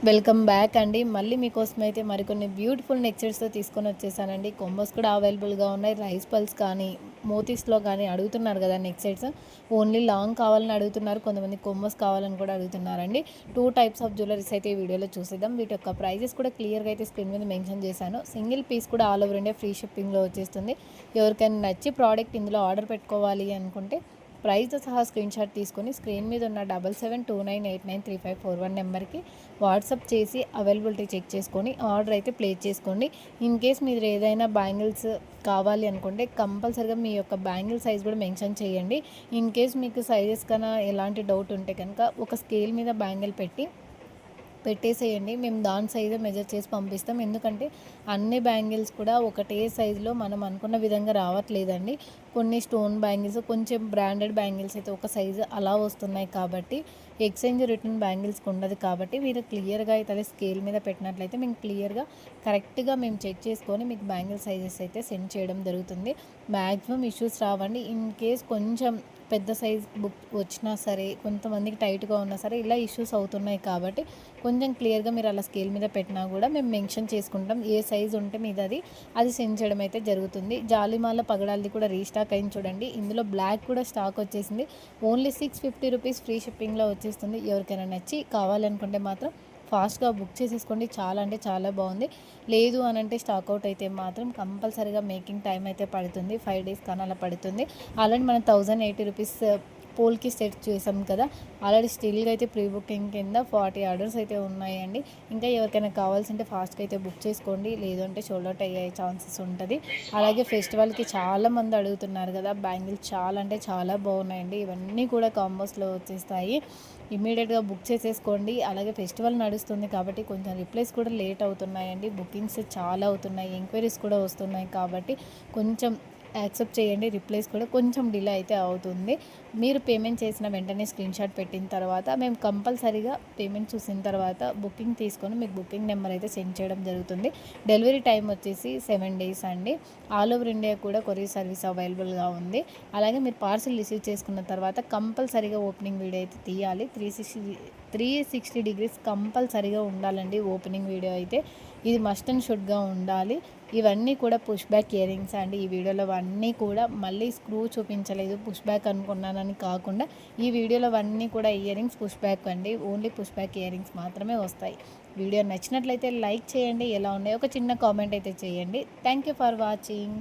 Welcome back అండి. మళ్ళీ మీకోసం అయితే మరికొన్ని బ్యూటిఫుల్ నెక్ సెట్స్‌తో తీసుకొని వచ్చేసానండి. కాంబోస్ కూడా అవైలబుల్‌గా ఉన్నాయి. రైస్ పల్స్ కానీ, మోతీస్‌లో కానీ అడుగుతున్నారు కదా నెక్ సెట్స్. ఓన్లీ లాంగ్ కావాలని అడుగుతున్నారు. కొంతమంది కాంబోస్ కావాలని కూడా అడుగుతున్నారండి. 2 టైప్స్ ఆఫ్ జ్యువెలరీస్ అయితే ఈ వీడియోలో చూసేద్దాం. వీటి యొక్క ప్రైజెస్ కూడా క్లియర్‌గా అయితే స్క్రీన్ మీద మెన్షన్ చేశాను. సింగిల్ పీస్ కూడా ఆల్ ఓవర్ ఇండియా ఫ్రీ షిప్పింగ్‌లో వచ్చేస్తుంది. ఎవరికైనా నచ్చి ప్రోడక్ట్ ఇందులో ఆర్డర్ పెట్టుకోవాలి అనుకుంటే ప్రైస్తో సహా స్క్రీన్‌షాట్ తీసుకొని స్క్రీన్ మీద ఉన్న 7729893541 నెంబర్కి వాట్సాప్ చేసి అవైలబిలిటీ చెక్ చేసుకొని ఆర్డర్ అయితే ప్లేస్ చేసుకోండి. ఇన్ కేస్ మీరు ఏదైనా బ్యాంగిల్స్ కావాలి అనుకుంటే కంపల్సరీగా మీ యొక్క బ్యాంగిల్ సైజ్ కూడా మెన్షన్ చేయండి. ఇన్ కేస్ మీకు సైజెస్ కన్నా ఎలాంటి డౌట్ ఉంటే కనుక ఒక స్కేల్ మీద బ్యాంగిల్ పెట్టేసేయండి. మేము దాని సైజే మెజర్ చేసి పంపిస్తాం. ఎందుకంటే అన్ని బ్యాంగిల్స్ కూడా ఒకటే సైజులో మనం అనుకున్న విధంగా రావట్లేదండి. కొన్ని స్టోన్ బ్యాంగిల్స్, కొంచెం బ్రాండెడ్ బ్యాంగిల్స్ అయితే ఒక సైజు అలా వస్తున్నాయి. కాబట్టి ఎక్స్చేంజ్ రిటర్న్ బ్యాంగిల్స్కి ఉండదు. కాబట్టి మీరు క్లియర్గా అయితే అదే స్కేల్ మీద పెట్టినట్లయితే మేము క్లియర్గా కరెక్ట్గా మేము చెక్ చేసుకొని మీకు బ్యాంగిల్ సైజెస్ అయితే సెండ్ చేయడం జరుగుతుంది. మ్యాక్సిమం ఇష్యూస్ రావండి. ఇన్ కేస్ కొంచెం పెద్ద సైజ్ బుక్ వచ్చినా సరే, కొంతమందికి టైట్గా ఉన్నా సరే ఇలా ఇష్యూస్ అవుతున్నాయి. కాబట్టి కొంచెం క్లియర్గా మీరు అలా స్కేల్ మీద పెట్టినా కూడా మేము మెన్షన్ చేసుకుంటాం. ఏ సైజు ఉంటే మీది అది సెండ్ చేయడం అయితే జరుగుతుంది. జాలిమాల పగడాలది కూడా రీస్టాక్ అయింది చూడండి. ఇందులో బ్లాక్ కూడా స్టాక్ వచ్చేసింది. ఓన్లీ 650 రూపీస్ ఫ్రీ షిప్పింగ్లో వచ్చేస్తుంది. ఎవరికైనా నచ్చి కావాలనుకుంటే మాత్రం ఫాస్ట్గా బుక్ చేసేసుకోండి. చాలా అంటే చాలా బాగుంది. లేదు అని అంటే స్టాక్అవుట్ అయితే మాత్రం కంపల్సరీగా మేకింగ్ టైం అయితే పడుతుంది. 5 డేస్ కానీ అలా పడుతుంది. ఆల్రెడీ మనం 1080 రూపీస్ పోల్కి సెట్ చేసాం కదా. ఆల్రెడీ స్టిల్గా అయితే ప్రీ బుకింగ్ కింద 40 ఆర్డర్స్ అయితే ఉన్నాయండి. ఇంకా ఎవరికైనా కావాల్సింటే ఫాస్ట్గా అయితే బుక్ చేసుకోండి. లేదు అంటే సోల్డ్ అవుట్ అయ్యే ఛాన్సెస్ ఉంటుంది. అలాగే ఫెస్టివల్కి చాలామంది అడుగుతున్నారు కదా, బ్యాంగిల్స్ చాలా అంటే చాలా బాగున్నాయండి. ఇవన్నీ కూడా కాంబోస్లో వచ్చేస్తాయి. ఇమీడియట్గా బుక్ చేసేసుకోండి. అలాగే ఫెస్టివల్ నడుస్తుంది కాబట్టి కొంచెం రిప్లైస్ కూడా లేట్ అవుతున్నాయండి. బుకింగ్స్ చాలా అవుతున్నాయి, ఎంక్వైరీస్ కూడా వస్తున్నాయి. కాబట్టి కొంచెం యాక్సెప్ట్ చేయండి. రిప్లైస్ కూడా కొంచెం డిలే అయితే అవుతుంది. మీరు పేమెంట్ చేసిన వెంటనే స్క్రీన్‌షాట్ పెట్టిన తర్వాత మేము కంపల్సరీగా పేమెంట్ చూసిన తర్వాత బుకింగ్ తీసుకొని మీకు బుకింగ్ నెంబర్ అయితే సెండ్ చేయడం జరుగుతుంది. డెలివరీ టైం వచ్చేసి 7 డేస్ అండి. ఆల్ ఓవర్ ఇండియా కూడా కొరియర్ సర్వీస్ అవైలబుల్గా ఉంది. అలాగే మీరు పార్సిల్ రిసీవ్ చేసుకున్న తర్వాత కంపల్సరీగా ఓపెనింగ్ వీడియో అయితే తీయాలి. 360 డిగ్రీస్ కంపల్సరీగా ఉండాలండి ఓపెనింగ్ వీడియో అయితే. ఇది మస్ట్ అండ్ షుడ్గా ఉండాలి. ఇవన్నీ కూడా పుష్ బ్యాక్ ఇయర్ రింగ్స్ అండి. ఈ వీడియోలో అన్నీ కూడా మళ్ళీ స్క్రూ చూపించలేదు, పుష్ బ్యాక్ అనుకున్నానని కాకుండా ఈ వీడియోలో అన్నీ కూడా ఇయర్ రింగ్స్ పుష్ బ్యాక్ అండి. Only push back ear rings మాత్రమే వస్తాయి. వీడియో నచ్చినట్లయితే లైక్ చేయండి. ఎలా ఉన్నాయో ఒక చిన్న కామెంట్ అయితే చేయండి. Thank you for watching.